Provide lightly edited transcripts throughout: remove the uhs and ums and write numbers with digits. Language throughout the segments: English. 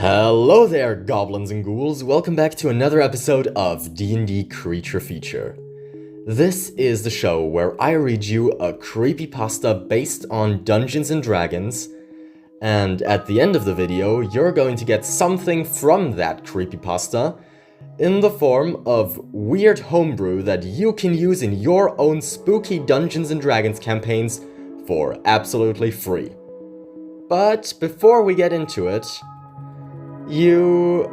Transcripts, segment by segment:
Hello there, goblins and ghouls. Welcome back to another episode of D&D Creature Feature. This is the show where I read you a creepypasta based on Dungeons & Dragons, and at the end of the video, you're going to get something from that creepypasta in the form of weird homebrew that you can use in your own spooky Dungeons & Dragons campaigns for absolutely free. But before we get into it, you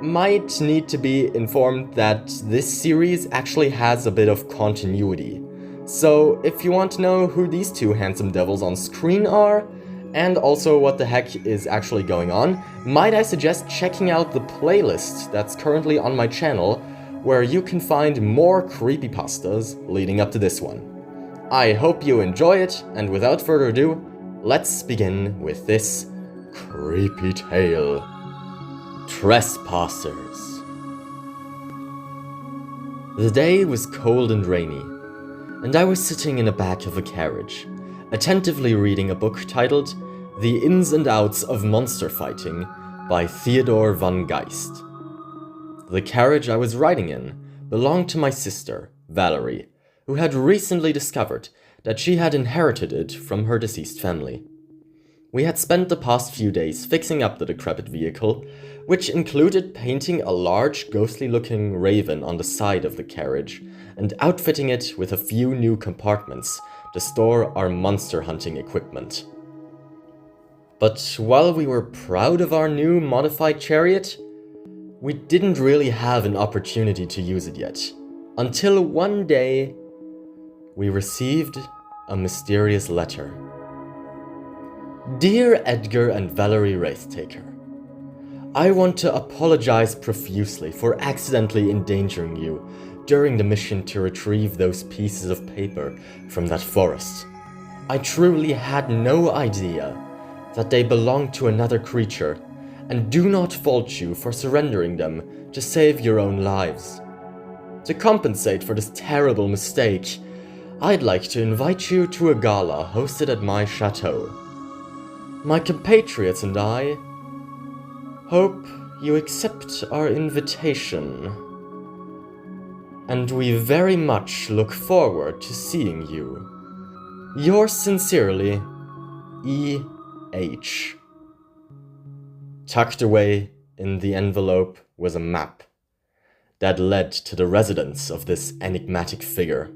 might need to be informed that this series actually has a bit of continuity. So if you want to know who these two handsome devils on screen are, and also what the heck is actually going on, might I suggest checking out the playlist that's currently on my channel, where you can find more creepypastas leading up to this one. I hope you enjoy it, and without further ado, let's begin with this creepy tale. Tresspassers. The day was cold and rainy, and I was sitting in the back of a carriage, attentively reading a book titled The Ins and Outs of Monster Fighting by Theodor von Geist. The carriage I was riding in belonged to my sister, Valerie, who had recently discovered that she had inherited it from her deceased family. We had spent the past few days fixing up the decrepit vehicle, which included painting a large, ghostly-looking raven on the side of the carriage and outfitting it with a few new compartments to store our monster hunting equipment. But while we were proud of our new modified chariot, we didn't really have an opportunity to use it yet, until one day we received a mysterious letter. Dear Edgar and Valerie Wraithtaker, I want to apologize profusely for accidentally endangering you during the mission to retrieve those pieces of paper from that forest. I truly had no idea that they belonged to another creature, and do not fault you for surrendering them to save your own lives. To compensate for this terrible mistake, I'd like to invite you to a gala hosted at my chateau. My compatriots and I hope you accept our invitation, and we very much look forward to seeing you. Yours sincerely, E.H. Tucked away in the envelope was a map that led to the residence of this enigmatic figure.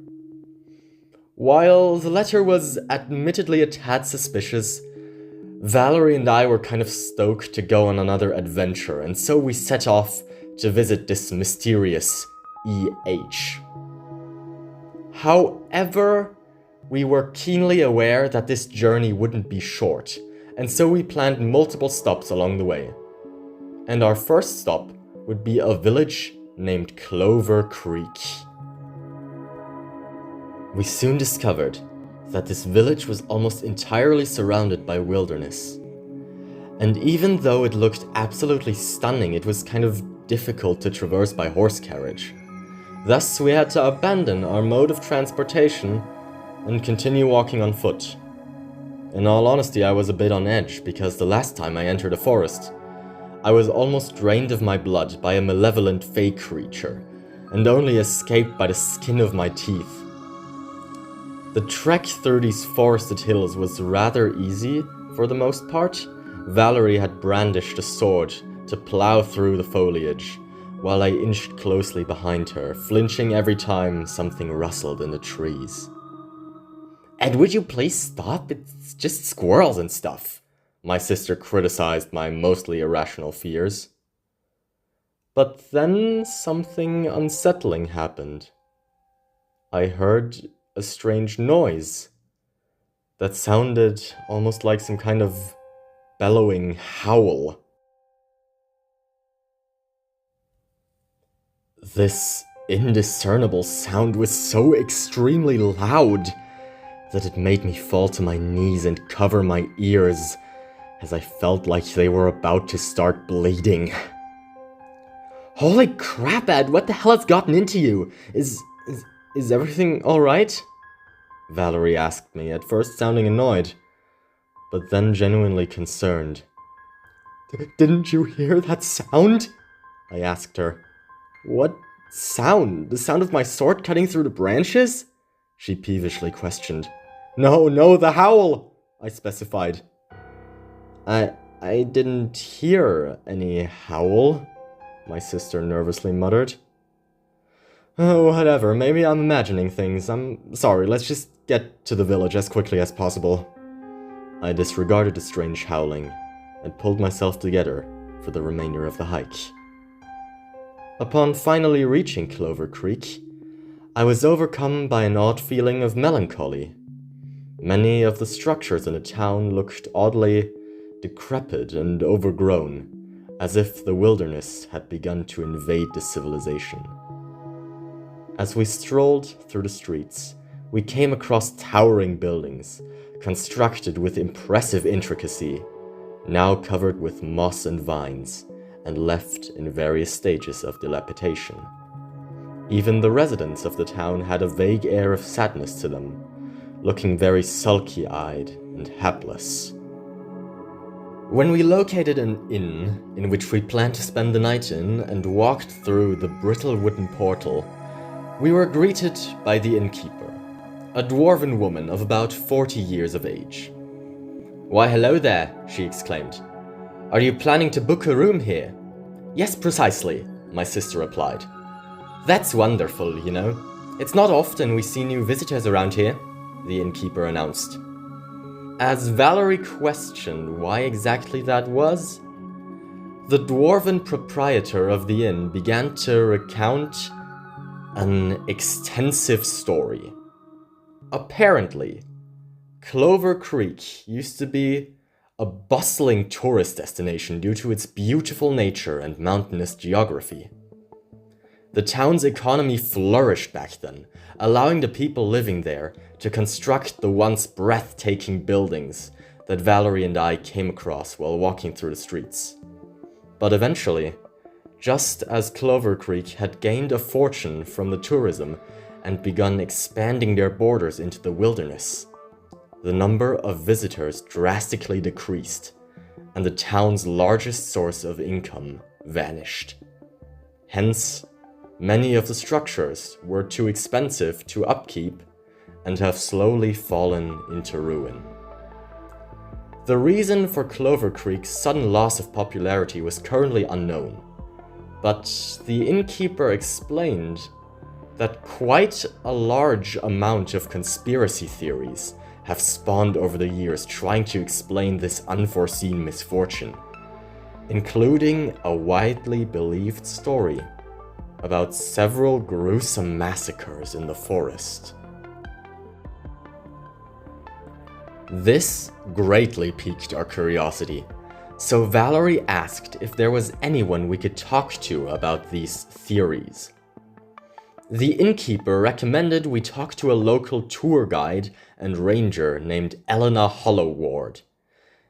While the letter was admittedly a tad suspicious, Valerie and I were kind of stoked to go on another adventure, and so we set off to visit this mysterious E.H. However, we were keenly aware that this journey wouldn't be short, and so we planned multiple stops along the way. And our first stop would be a village named Clover Creek. We soon discovered that this village was almost entirely surrounded by wilderness. And even though it looked absolutely stunning, it was kind of difficult to traverse by horse carriage. Thus, we had to abandon our mode of transportation and continue walking on foot. In all honesty, I was a bit on edge, because the last time I entered a forest, I was almost drained of my blood by a malevolent fey creature, and only escaped by the skin of my teeth. The trek through these forested hills was rather easy, for the most part. Valerie had brandished a sword to plow through the foliage, while I inched closely behind her, flinching every time something rustled in the trees. "Ed, would you please stop? It's just squirrels and stuff," my sister criticized my mostly irrational fears. But then something unsettling happened. I heard a strange noise that sounded almost like some kind of bellowing howl. This indiscernible sound was so extremely loud that it made me fall to my knees and cover my ears, as I felt like they were about to start bleeding. "Holy crap, Ed, what the hell has gotten into you? Is everything alright?" Valerie asked me, at first sounding annoyed, but then genuinely concerned. Didn't you hear that sound? I asked her. What sound? The sound of my sword cutting through the branches? She peevishly questioned. No, the howl, I specified. I didn't hear any howl, my sister nervously muttered. Oh, whatever, maybe I'm imagining things. I'm sorry, let's just get to the village as quickly as possible. I disregarded the strange howling and pulled myself together for the remainder of the hike. Upon finally reaching Clover Creek, I was overcome by an odd feeling of melancholy. Many of the structures in the town looked oddly decrepit and overgrown, as if the wilderness had begun to invade the civilization. As we strolled through the streets, we came across towering buildings, constructed with impressive intricacy, now covered with moss and vines, and left in various stages of dilapidation. Even the residents of the town had a vague air of sadness to them, looking very sulky-eyed and hapless. When we located an inn in which we planned to spend the night in and walked through the brittle wooden portal, we were greeted by the innkeeper, a dwarven woman of about 40 years of age. "Why, hello there," she exclaimed. "Are you planning to book a room here?" "Yes, precisely," my sister replied. "That's wonderful, you know. It's not often we see new visitors around here," the innkeeper announced. As Valerie questioned why exactly that was, the dwarven proprietor of the inn began to recount an extensive story. Apparently, Clover Creek used to be a bustling tourist destination due to its beautiful nature and mountainous geography. The town's economy flourished back then, allowing the people living there to construct the once breathtaking buildings that Valerie and I came across while walking through the streets. But eventually, just as Clover Creek had gained a fortune from the tourism and begun expanding their borders into the wilderness, the number of visitors drastically decreased, and the town's largest source of income vanished. Hence, many of the structures were too expensive to upkeep and have slowly fallen into ruin. The reason for Clover Creek's sudden loss of popularity was currently unknown, but the innkeeper explained that quite a large amount of conspiracy theories have spawned over the years trying to explain this unforeseen misfortune, including a widely believed story about several gruesome massacres in the forest. This greatly piqued our curiosity, so Valerie asked if there was anyone we could talk to about these theories. The innkeeper recommended we talk to a local tour guide and ranger named Elena Holloward,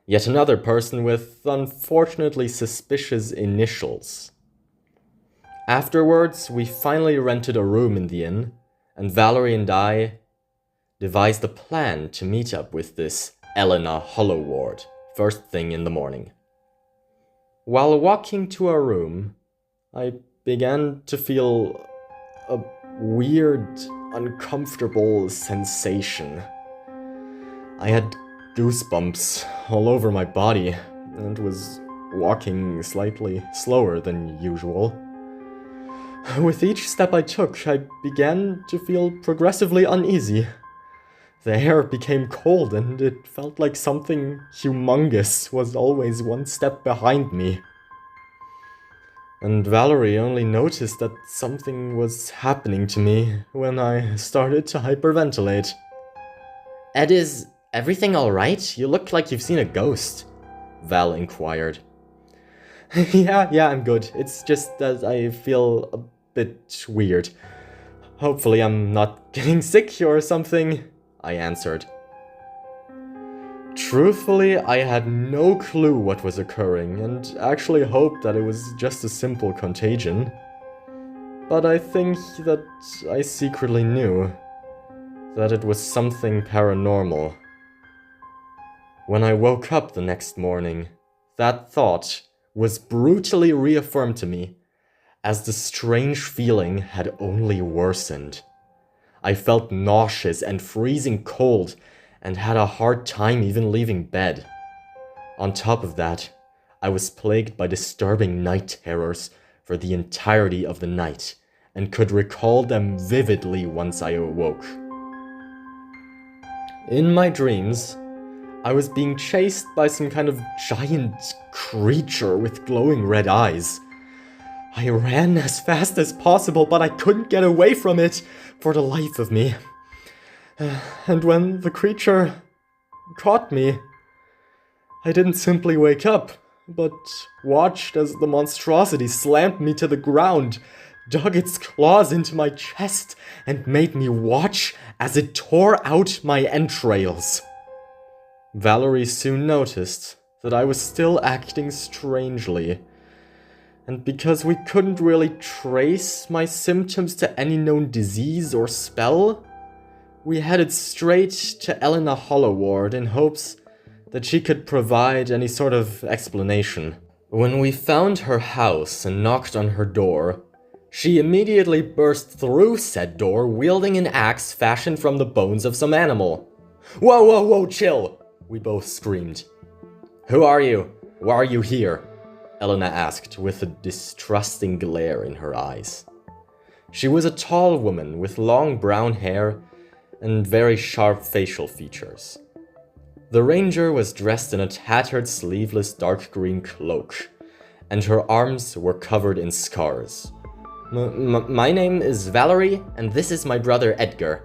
yet another person with unfortunately suspicious initials. Afterwards, we finally rented a room in the inn, and Valerie and I devised a plan to meet up with this Elena Holloward first thing in the morning. While walking to our room, I began to feel a weird, uncomfortable sensation. I had goosebumps all over my body and was walking slightly slower than usual. With each step I took, I began to feel progressively uneasy. The air became cold and it felt like something humongous was always one step behind me. And Valerie only noticed that something was happening to me when I started to hyperventilate. "Ed, is everything alright? You look like you've seen a ghost," Val inquired. Yeah, I'm good. It's just that I feel a bit weird. Hopefully I'm not getting sick or something, I answered. Truthfully, I had no clue what was occurring and actually hoped that it was just a simple contagion. But I think that I secretly knew that it was something paranormal. When I woke up the next morning, that thought was brutally reaffirmed to me, as the strange feeling had only worsened. I felt nauseous and freezing cold, and had a hard time even leaving bed. On top of that, I was plagued by disturbing night terrors for the entirety of the night, and could recall them vividly once I awoke. In my dreams, I was being chased by some kind of giant creature with glowing red eyes. I ran as fast as possible, but I couldn't get away from it for the life of me. And when the creature caught me, I didn't simply wake up, but watched as the monstrosity slammed me to the ground, dug its claws into my chest, and made me watch as it tore out my entrails. Valerie soon noticed that I was still acting strangely, and because we couldn't really trace my symptoms to any known disease or spell, we headed straight to Elena Holloward in hopes that she could provide any sort of explanation. When we found her house and knocked on her door, she immediately burst through said door wielding an axe fashioned from the bones of some animal. "Whoa, whoa, whoa, chill!" we both screamed. "Who are you? Why are you here?" Elena asked with a distrusting glare in her eyes. She was a tall woman with long brown hair and very sharp facial features. The ranger was dressed in a tattered sleeveless dark green cloak, and her arms were covered in scars. My name is Valerie, and this is my brother Edgar.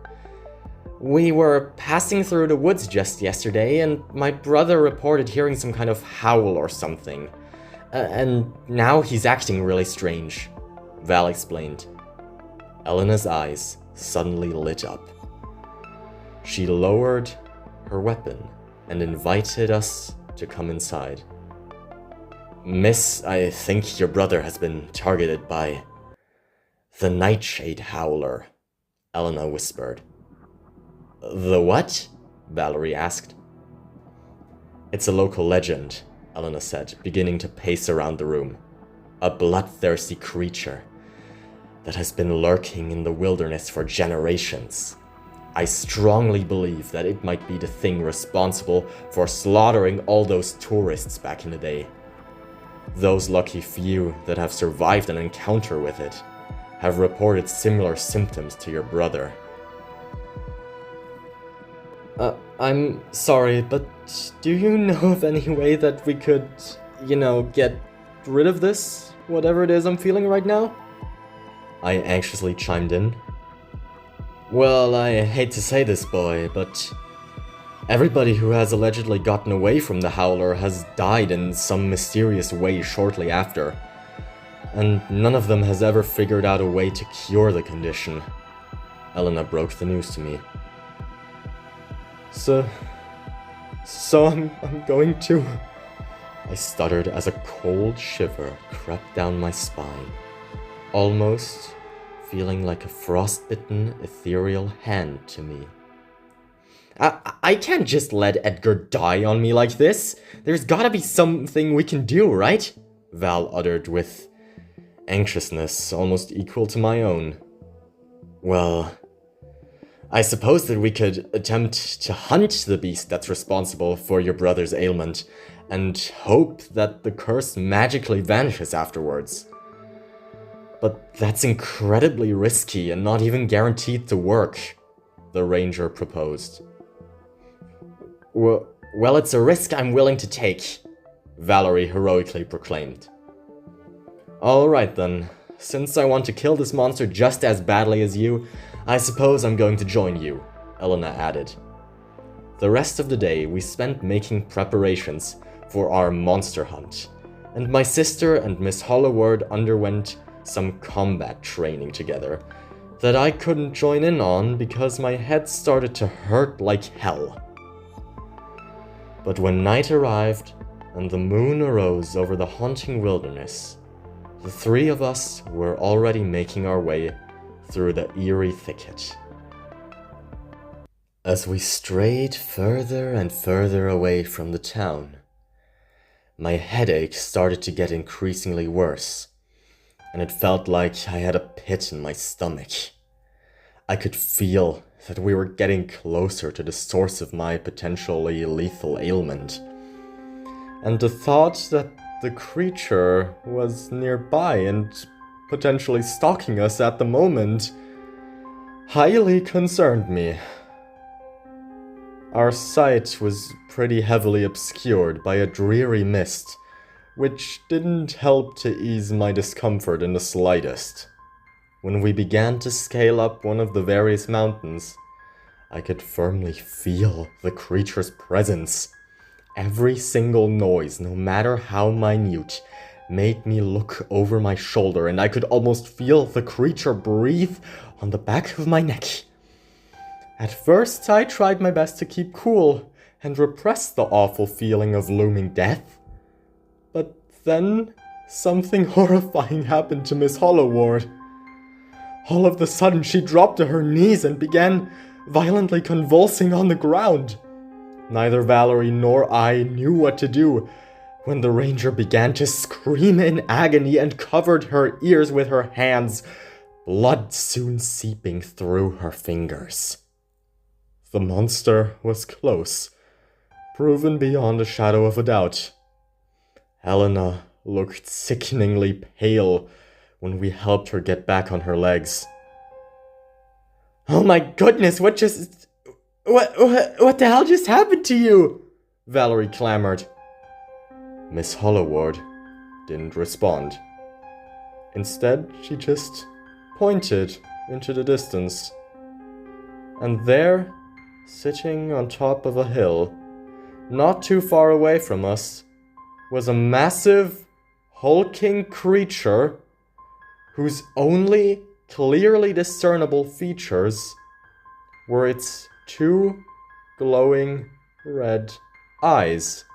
We were passing through the woods just yesterday, and my brother reported hearing some kind of howl or something. And now he's acting really strange," Val explained. Elena's eyes suddenly lit up. She lowered her weapon and invited us to come inside. "Miss, I think your brother has been targeted by the Nightshade Howler," Elena whispered. "The what?" Valerie asked. "It's a local legend," Elena said, beginning to pace around the room. "A bloodthirsty creature that has been lurking in the wilderness for generations. I strongly believe that it might be the thing responsible for slaughtering all those tourists back in the day. Those lucky few that have survived an encounter with it have reported similar symptoms to your brother." I'm sorry, but do you know of any way that we could, get rid of this, whatever it is I'm feeling right now? I anxiously chimed in. "Well, I hate to say this, boy, but everybody who has allegedly gotten away from the Howler has died in some mysterious way shortly after, and none of them has ever figured out a way to cure the condition." Elena broke the news to me. So I'm going to... I stuttered as a cold shiver crept down my spine, almost feeling like a frostbitten, ethereal hand to me. I can't just let Edgar die on me like this. There's gotta be something we can do, right?" Val uttered with anxiousness almost equal to my own. "Well, I suppose that we could attempt to hunt the beast that's responsible for your brother's ailment, and hope that the curse magically vanishes afterwards. But that's incredibly risky and not even guaranteed to work," the ranger proposed. Well, it's a risk I'm willing to take," Valerie heroically proclaimed. "Alright then, since I want to kill this monster just as badly as you, I suppose I'm going to join you," Elena added. The rest of the day we spent making preparations for our monster hunt, and my sister and Miss Holloward underwent some combat training together that I couldn't join in on because my head started to hurt like hell. But when night arrived and the moon arose over the haunting wilderness, the three of us were already making our way through the eerie thicket. As we strayed further and further away from the town, My headache started to get increasingly worse, and it felt like I had a pit in my stomach. I could feel that we were getting closer to the source of my potentially lethal ailment, and the thought that the creature was nearby and potentially stalking us at the moment highly concerned me. Our sight was pretty heavily obscured by a dreary mist, which didn't help to ease my discomfort in the slightest. When we began to scale up one of the various mountains, I could firmly feel the creature's presence. Every single noise, no matter how minute, made me look over my shoulder, and I could almost feel the creature breathe on the back of my neck. At first, I tried my best to keep cool and repress the awful feeling of looming death. But then, something horrifying happened to Miss Holloward. All of a sudden, she dropped to her knees and began violently convulsing on the ground. Neither Valerie nor I knew what to do when the ranger began to scream in agony and covered her ears with her hands, blood soon seeping through her fingers. The monster was close, proven beyond a shadow of a doubt. Helena looked sickeningly pale when we helped her get back on her legs. "Oh my goodness, what the hell just happened to you?" Valerie clamored. Miss Holloward didn't respond. Instead, she just pointed into the distance. And there, sitting on top of a hill, not too far away from us, was a massive, hulking creature whose only clearly discernible features were its two glowing red eyes.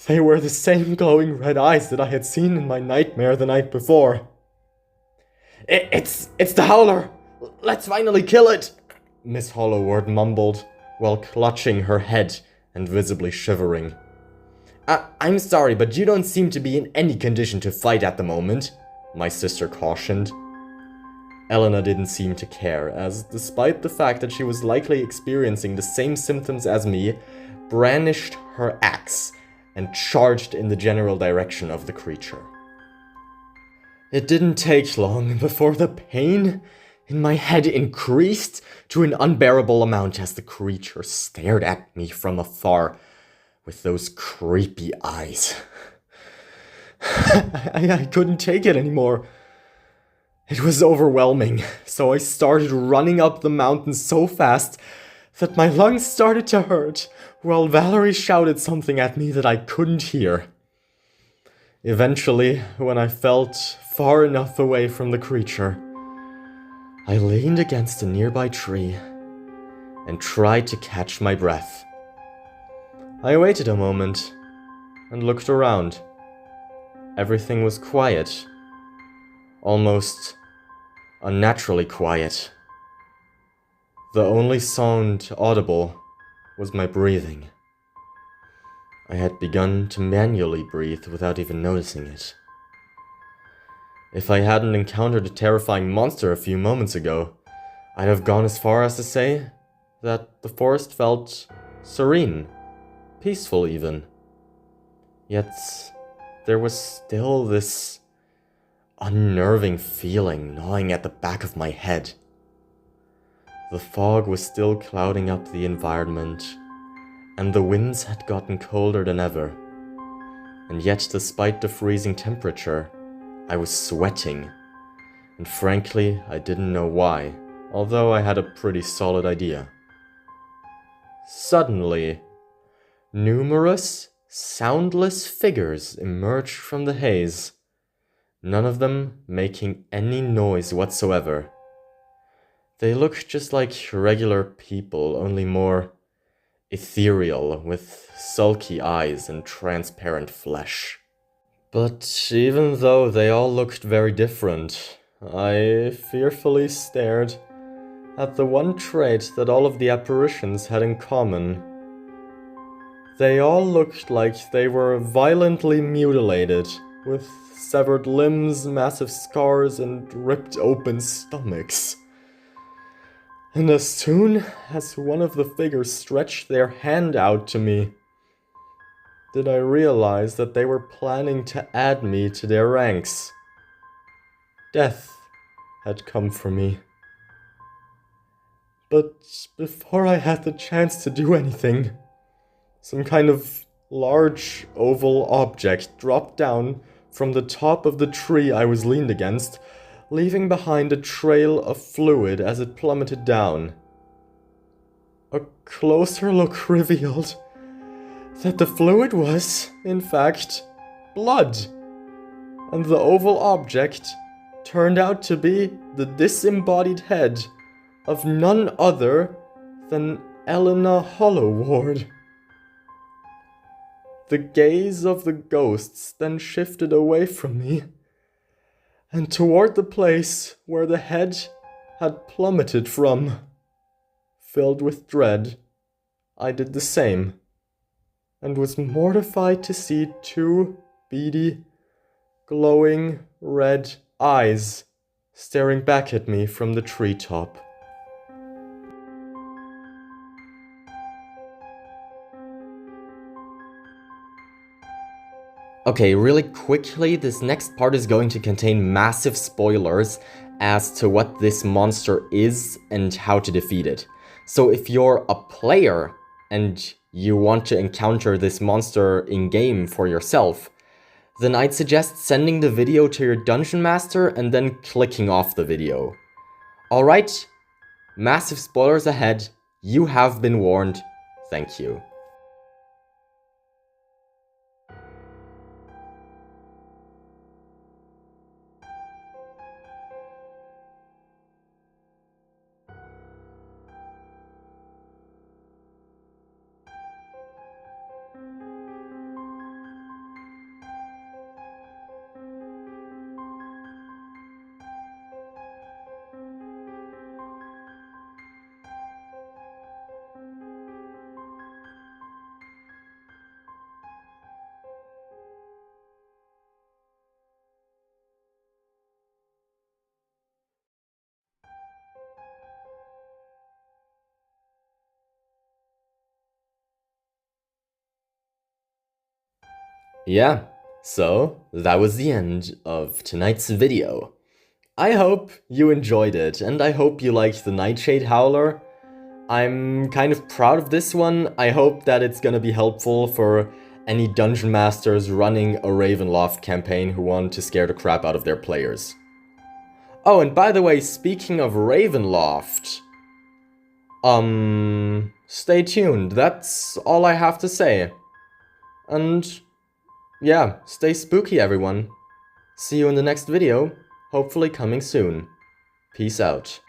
They were the same glowing red eyes that I had seen in my nightmare the night before. It's the Howler! Let's finally kill it!" Miss Holloward mumbled, while clutching her head and visibly shivering. I'm sorry, but you don't seem to be in any condition to fight at the moment," my sister cautioned. Elena didn't seem to care, as despite the fact that she was likely experiencing the same symptoms as me, brandished her axe and charged in the general direction of the creature. It didn't take long before the pain in my head increased to an unbearable amount as the creature stared at me from afar with those creepy eyes. I couldn't take it anymore. It was overwhelming, so I started running up the mountain so fast that my lungs started to hurt, while Valerie shouted something at me that I couldn't hear. Eventually, when I felt far enough away from the creature, I leaned against a nearby tree and tried to catch my breath. I waited a moment and looked around. Everything was quiet, almost unnaturally quiet. The only sound audible was my breathing. I had begun to manually breathe without even noticing it. If I hadn't encountered a terrifying monster a few moments ago, I'd have gone as far as to say that the forest felt serene, peaceful even. Yet there was still this unnerving feeling gnawing at the back of my head. The fog was still clouding up the environment, and the winds had gotten colder than ever. And yet, despite the freezing temperature, I was sweating, and frankly, I didn't know why, although I had a pretty solid idea. Suddenly, numerous, soundless figures emerged from the haze, none of them making any noise whatsoever. They looked just like regular people, only more ethereal, with sulky eyes and transparent flesh. But even though they all looked very different, I fearfully stared at the one trait that all of the apparitions had in common. They all looked like they were violently mutilated, with severed limbs, massive scars, and ripped open stomachs. And as soon as one of the figures stretched their hand out to me, did I realize that they were planning to add me to their ranks. Death had come for me. But before I had the chance to do anything, some kind of large oval object dropped down from the top of the tree I was leaned against, leaving behind a trail of fluid as it plummeted down. A closer look revealed that the fluid was, in fact, blood, and the oval object turned out to be the disembodied head of none other than Elena Holloward. The gaze of the ghosts then shifted away from me, and toward the place where the head had plummeted from. Filled with dread, I did the same, and was mortified to see two beady, glowing red eyes staring back at me from the treetop. Okay, really quickly, this next part is going to contain massive spoilers as to what this monster is and how to defeat it. So if you're a player and you want to encounter this monster in-game for yourself, then I'd suggest sending the video to your dungeon master and then clicking off the video. Alright, massive spoilers ahead, you have been warned, thank you. Yeah, so that was the end of tonight's video. I hope you enjoyed it, and I hope you liked the Nightshade Howler. I'm kind of proud of this one. I hope that it's gonna be helpful for any dungeon masters running a Ravenloft campaign who want to scare the crap out of their players. Oh, and by the way, speaking of Ravenloft, stay tuned. That's all I have to say. And yeah, stay spooky, everyone. See you in the next video, hopefully coming soon. Peace out.